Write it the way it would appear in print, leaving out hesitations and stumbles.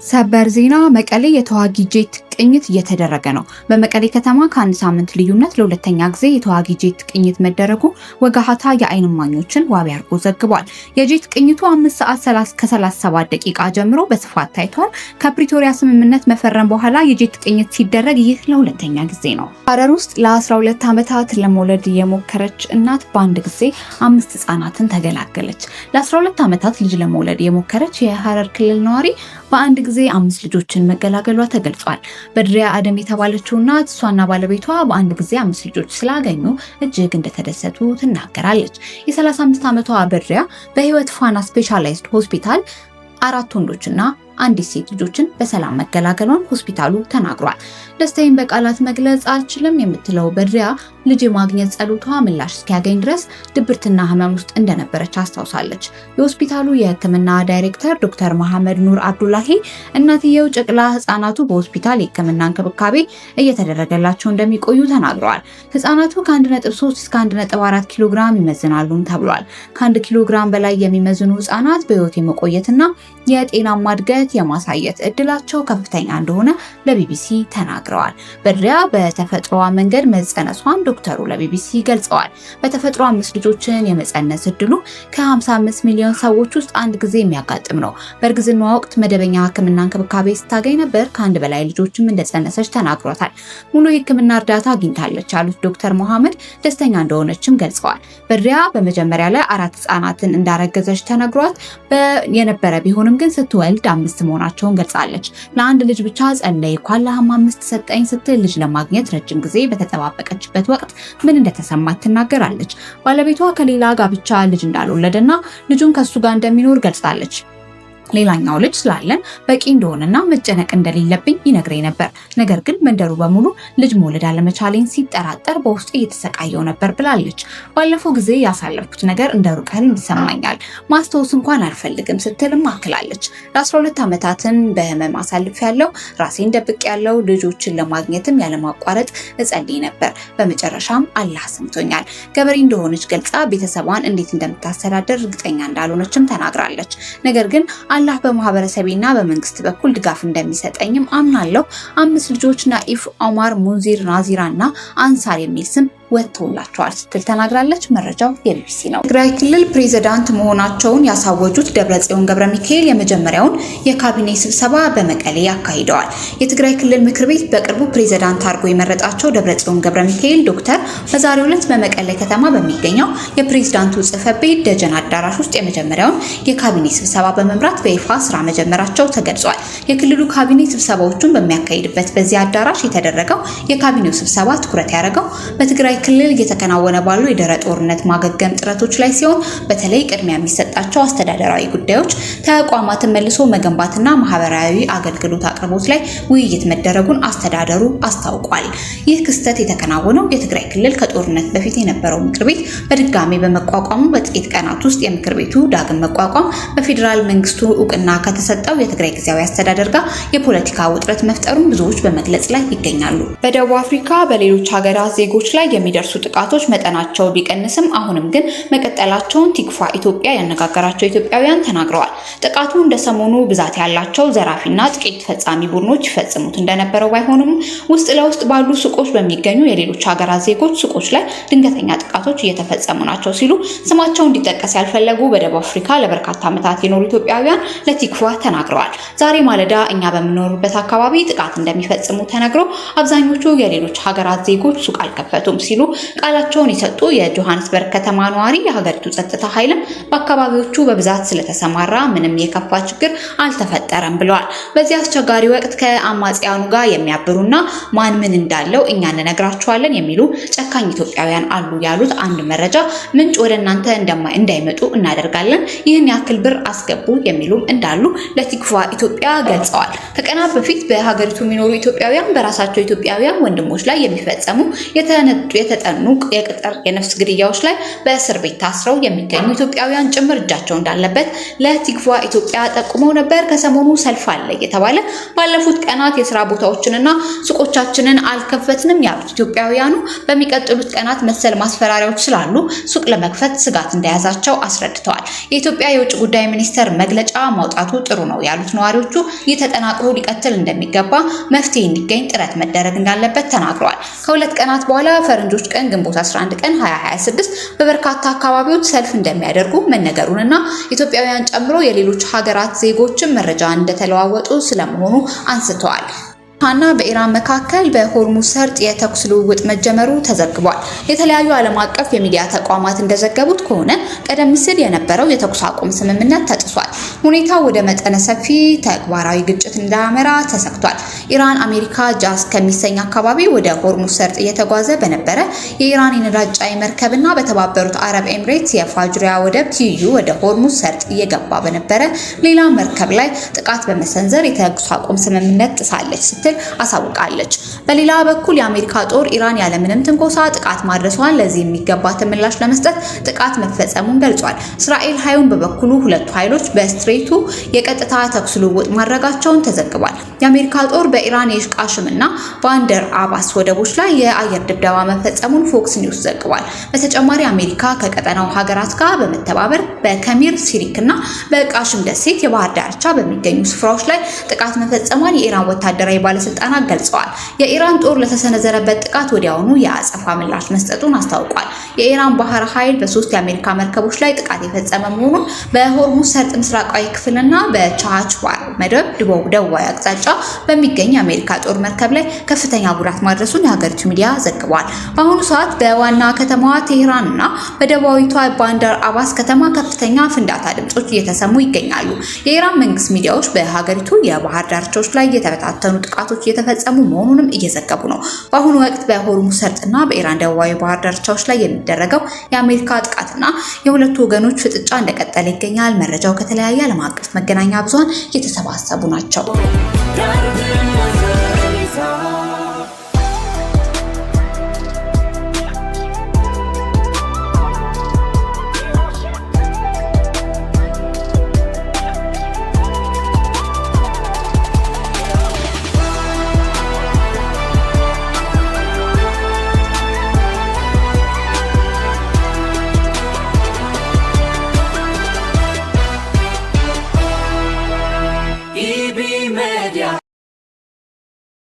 ሰበር ዜና መቀሌ የተዋጊ ጄት ቅኝት እየተደረገ ነው። በመቀሌ ከተማ ከአንድ ሳምንት ልዩነት ለሁለተኛ ጊዜ የተዋጊ ጄት ቅኝት መደረጉ ወጋሃታ የዓይን እማኞችን ዋቢ አድርጎ ዘግቧል። የጄት ቅኝቱ 5 ሰዓት ከ37 ደቂቃ ጀምሮ በስፋት ታይቷል። ከፕሪቶሪያ ስምምነት መፈረም በኋላ የጄት ቅኝት ሲደረግ ይህ ለሁለተኛ ጊዜ ነው። ሐረር ውስጥ ለ12 ዓመታት ለመውለድ የሞከረች እናት በአንድ ጊዜ 5 ህጻናትን ተገላገለች። ለ12 ዓመታት ልጅ ለመውለድ የሞከረች የሐረር ክልል ነዋሪ በአንድ ጊዜ 5 ልጆችን መገላገሏ ተገልጿል። በድሪያ አደም የተባለችው እናት እሷና ባለቤቷ በአንድ ጊዜ 5 ልጆች ስላገኙ እጅግ እንደተደሰቱ ትናገራለች። የ35 ዓመቷ በድሪያ በህይወት ፋና ስፔሻላይዝድ ሆስፒታል 4 ወንዶችና አንዲት ሴት ልጆችን በሰላም መገላገሏን ሆስፒታሉ ተናግሯል። ደስታዬን በቃላት መግለጽ አልችልም የምትለው በድሪያ ልጅ የማግኘት ጸሎቷ ምላሽ እስኪያገኝ ድረስ ድብርትና ህመም ውስጥ እንደነበረች አስታውሳለች። የሆስፒታሉ የህክምና ዳይሬክተር ዶክተር መሐመድ ኑር አብዱላሂ እናትየው ጨቅላ ህጻናቱ በሆስፒታል የህክምና እንክብካቤ እየተደረገላቸው እንደሚቆዩ ተናግረዋል። ህጻናቱ ከ1.3 እስከ 1.4 ኪሎ ግራም ይመዝናሉም ተብሏል። ከ1 ኪሎ ግራም በላይ የሚመዝኑ ህጻናት በህይወት የመቆየትና የጤናማ እድገት የማሳየት እድላቸው ከፍተኛ እንደሆነ ለቢቢሲ ተናግረዋል። በድሪያ በተፈጥሮዋ መንገድ መጸነሷን ዶክተሩ ለቢቢሲ ገልጸዋል። በተፈጥሮ 5 ልጆችን የመጸነስ እድሉ ከ55 ሚሊዮን ሰዎች ውስጥ አንድ ጊዜ የሚያጋጥም ነው። በእርግዝናዋ ወቅት መደበኛ ህክምና እንክብካቤ ስታገኝ ነበር። ከአንድ በላይ ልጆችም እንደጸነሰች ተናግሯታል። ሙሉ የህክምና እርዳታ አግኝታለች ያሉት ዶክተር መሐመድ ደስተኛ እንደሆነችም ገልጸዋል። በድሪያ በመጀመሪያ ላይ 4 ህጻናትን እንዳረገዘች ተነግሯት የነበረ ቢሆንም ግን ስትወልድ 5 መሆናቸውን ገልጻለች። ለአንድ ልጅ ብቻ ጸለይኩ አላህም 5 ሰጠኝ ስትል ልጅ ለማግኘት ረጅም ጊዜ በተጠባበቀችበት ወቅት ምን እንደተሰማት ትናገራለች። ባለቤቷ ከሌላ ጋብቻ ልጅ እንዳልወለደና ልጁን ከሱ ጋር እንደሚኖር ገልጻለች። ሌላኛው ልጅ ስላለን በቂ እንደሆነና መጨነቅ እንደሌለብኝ ይነግረኝ ነበር። ነገር ግን መንደሩ በሙሉ ልጅ መውለድ አለመቻሌን ሲጠራጠር በውስጤ እየተሰቃየው ነበር ብላለች። ባለፈው ጊዜ ያሳለፍኩት ነገር እንደ ሩቅ ህልም ይሰማኛል፣ ማስታወስ እንኳን አልፈልግም ስትልም አክላለች። ለ12 ዓመታትን በህመም አሳልፌያለሁ፣ ራሴን ደብቄያለሁ፣ ልጆችን ለማግኘትም ያለማቋረጥ እጸልይ ነበር። በመጨረሻም አላህ ሰምቶኛል። ገበሬ እንደሆነች ገልጻ ቤተሰቧን እንዴት እንደምታስተዳደር እርግጠኛ እንዳልሆነችም ተናግራለች። ነገር ግን አላህ በማህበረሰቤና በመንግስት በኩል ድጋፍ እንደሚሰጠኝም አምናለሁ። 5 ልጆች ናኢፍ፣ ኦማር፣ ሙንዚር፣ ናዚራና አንሳር የሚል ስም ወጥቶላቸዋል ስትል ተናግራለች። መረጃው የቢቢሲ ነው። ትግራይ ክልል ፕሬዝዳንት መሆናቸውን ያሳወጁት ደብረጽዮን ገብረሚካኤል የመጀመሪያውን የካቢኔ ስብሰባ በመቀሌ አካሂደዋል። የትግራይ ክልል ምክር ቤት በቅርቡ ፕሬዝዳንት አድርጎ የመረጣቸው ደብረጽዮን ገብረሚካኤል ዶክተር በዛሬው ዕለት በመቀሌ ከተማ በሚገኘው የፕሬዝዳንቱ ጽሕፈት ቤት ደጀን አዳራሽ ውስጥ የመጀመሪያውን የካቢኔ ስብሰባ በመምራት በይፋ ስራ መጀመራቸው ተገልጿል። የክልሉ ካቢኔ ስብሰባዎቹን በሚያካሂድበት በዚህ አዳራሽ የተደረገው የካቢኔው ስብሰባ ትኩረት ያደረገው በትግራይ ክልል እየተከናወነ ባሉ የድህረ ጦርነት ማገገም ጥረቶች ላይ ሲሆን በተለይ ቅድሚያ የሚሰጣቸው አስተዳደራዊ ጉዳዮች፣ ተቋማትን መልሶ መገንባትና ማህበራዊ አገልግሎት አቅርቦት ላይ ውይይት መደረጉን አስተዳደሩ አስታውቋል። ይህ ክስተት የተከናወነው የትግራይ ክልል ከጦርነት በፊት የነበረው ምክር ቤት በድጋሚ በመቋቋሙ በጥቂት ቀናት ውስጥ የምክር ቤቱ ዳግም መቋቋም በፌዴራል መንግስቱ እውቅና ከተሰጠው የትግራይ ጊዜያዊ አስተዳደር ጋር የፖለቲካ ውጥረት መፍጠሩን ብዙዎች በመግለጽ ላይ ይገኛሉ። በደቡብ አፍሪካ በሌሎች ሀገራት ዜጎች ላይ የሚደርሱ ጥቃቶች መጠናቸው ቢቀንስም አሁንም ግን መቀጠላቸውን ቲክፋ ኢትዮጵያ ያነጋገራቸው ኢትዮጵያውያን ተናግረዋል። ጥቃቱ እንደ ሰሞኑ ብዛት ያላቸው ዘራፊና ጥቂት ፈጻሚ ቡድኖች ይፈጽሙት እንደነበረው ባይሆንም ውስጥ ለውስጥ ባሉ ሱቆች በሚገኙ የሌሎች ሀገራት ዜጎች ሱቆች ላይ ድንገተኛ ጥቃቶች እየተፈጸሙ ናቸው ሲሉ ስማቸው እንዲጠቀስ ያልፈለጉ በደቡብ አፍሪካ ለበርካታ ዓመታት የኖሩ ኢትዮጵያውያን ለቲክፋ ተናግረዋል። ዛሬ ማለዳ እኛ በምንኖርበት አካባቢ ጥቃት እንደሚፈጽሙ ተነግሮ አብዛኞቹ የሌሎች ሀገራት ዜጎች ሱቅ አልከፈቱም ሲሉ ቃላቸውን የሰጡ የጆሃንስበርግ ከተማ ነዋሪ የሀገሪቱ ጸጥታ ኃይልም በአካባቢዎቹ በብዛት ስለተሰማራ ምንም የከፋ ችግር አልተፈጠረም ብለዋል። በዚህ አስቸጋሪ ወቅት ከአማጽያኑ ጋር የሚያብሩና ማን ምን እንዳለው እኛ እንነግራቸዋለን የሚሉ ጨካኝ ኢትዮጵያውያን አሉ ያሉት አንድ መረጃ ምንጭ ወደ እናንተ እንዳይመጡ እናደርጋለን፣ ይህን ያክል ብር አስገቡ የሚሉም እንዳሉ ለቲክፋ ኢትዮጵያ ገልጸዋል። ከቀናት በፊት በሀገሪቱ የሚኖሩ ኢትዮጵያውያን በራሳቸው ኢትዮጵያውያን ወንድሞች ላይ የሚፈጸሙ የተጠኑ የቅጥር የነፍስ ግድያዎች ላይ በእስር ቤት ታስረው የሚገኙ ኢትዮጵያውያን ጭምር እጃቸው እንዳለበት ለቲክቫ ኢትዮጵያ ጠቁመው ነበር። ከሰሞኑ ሰልፍ አለ እየተባለ ባለፉት ቀናት የስራ ቦታዎችንና ሱቆቻችንን አልከፈትንም ያሉት ኢትዮጵያውያኑ በሚቀጥሉት ቀናት መሰል ማስፈራሪያዎች ስላሉ ሱቅ ለመክፈት ስጋት እንደያዛቸው አስረድተዋል። የኢትዮጵያ የውጭ ጉዳይ ሚኒስቴር መግለጫ ማውጣቱ ጥሩ ነው ያሉት ነዋሪዎቹ ይህ ተጠናክሮ ሊቀጥል እንደሚገባ መፍትሄ እንዲገኝ ጥረት መደረግ እንዳለበት ተናግረዋል። ከሁለት ቀናት በኋላ ፈረንጆች ቀን ግንቦት 11 ቀን 2026 በበርካታ አካባቢዎች ሰልፍ እንደሚያደርጉ መነገሩንና ኢትዮጵያውያን ጨምሮ የሌሎች ሀገራት ዜጎችን መረጃ እንደተለዋወጡ ስለመሆኑ አንስተዋል። እና በኢራን መካከል በሆርሙዝ ሰርጥ የተኩስ ልውውጥ መጀመሩ ተዘግቧል። የተለያዩ ዓለም አቀፍ የሚዲያ ተቋማት እንደዘገቡት ከሆነ ቀደም ሲል የነበረው የተኩስ አቁም ስምምነት ተጥሷል። ሁኔታው ወደ መጠነ ሰፊ ተግባራዊ ግጭት እንዳያመራ ተሰግቷል። ኢራን አሜሪካ ጃዝ ከሚሰኝ አካባቢ ወደ ሆርሙዝ ሰርጥ እየተጓዘ በነበረ የኢራን የነዳጅ ጫኝ መርከብና በተባበሩት አረብ ኤምሬትስ የፋጅሪያ ወደብ ትይዩ ወደ ሆርሙዝ ሰርጥ እየገባ በነበረ ሌላ መርከብ ላይ ጥቃት በመሰንዘር የተኩስ አቁም ስምምነት ጥሳለች ስትል አሳውቃለች። በሌላ በኩል የአሜሪካ ጦር ኢራን ያለምንም ትንኮሳ ጥቃት ማድረሷን ለዚህ የሚገባትን ምላሽ ለመስጠት ጥቃት መፈጸሙን ገልጿል። እስራኤል ኃይሉን በበኩሉ ሁለቱ ኃይሎች በስትሬቱ የቀጥታ ተኩስ ልውውጥ ማድረጋቸውን ተዘግቧል። የአሜሪካ ጦር በኢራን የቃሽምና ባንደር አባስ ወደቦች ላይ የአየር ድብደባ መፈጸሙን ፎክስ ኒውስ ዘግቧል። በተጨማሪ አሜሪካ ከቀጠናው ሀገራት ጋር በመተባበር በከሚር ሲሪክና በቃሽም ደሴት የባህር ዳርቻ በሚገኙ ስፍራዎች ላይ ጥቃት መፈጸሟን የኢራን ወታደራዊ ባለስልጣናት ገልጸዋል። የኢራን ጦር ለተሰነዘረበት ጥቃት ወዲያውኑ የአጸፋ ምላሽ መስጠቱን አስታውቋል። የኢራን ባህር ኃይል በ3 የአሜሪካ መርከቦች ላይ ጥቃት የፈጸመ መሆኑን በሆርሙዝ ሰርጥ ምስራቃዊ ክፍልና በቻሃችባር መደብ ደቡባዊ አቅጣጫ በሚገኝ የአሜሪካ ጦር መርከብ ላይ ከፍተኛ ጉዳት ማድረሱን የሀገሪቱ ሚዲያ ዘግቧል። በአሁኑ ሰዓት በዋና ከተማዋ ቴህራንና በደቡባዊቷ ባንደር አባስ ከተማ ከፍተኛ ፍንዳታ ድምጾች እየተሰሙ ይገኛሉ። የኢራን መንግስት ሚዲያዎች በሀገሪቱ የባህር ዳርቻዎች ላይ የተበታተኑ ጥቃቶች እየተፈጸሙ መሆኑንም እየዘገቡ ነው። በአሁኑ ወቅት በሆርሙዝ ሰርጥና በኢራን ደቡባዊ ባህር ዳርቻዎች ላይ የሚደረገው የአሜሪካ ጥቃትና የሁለቱ ወገኖች ፍጥጫ እንደቀጠለ ይገኛል። መረጃው ከተለያየ ዓለም አቀፍ መገናኛ ብዙሃን እየተሰባሰቡ ናቸው።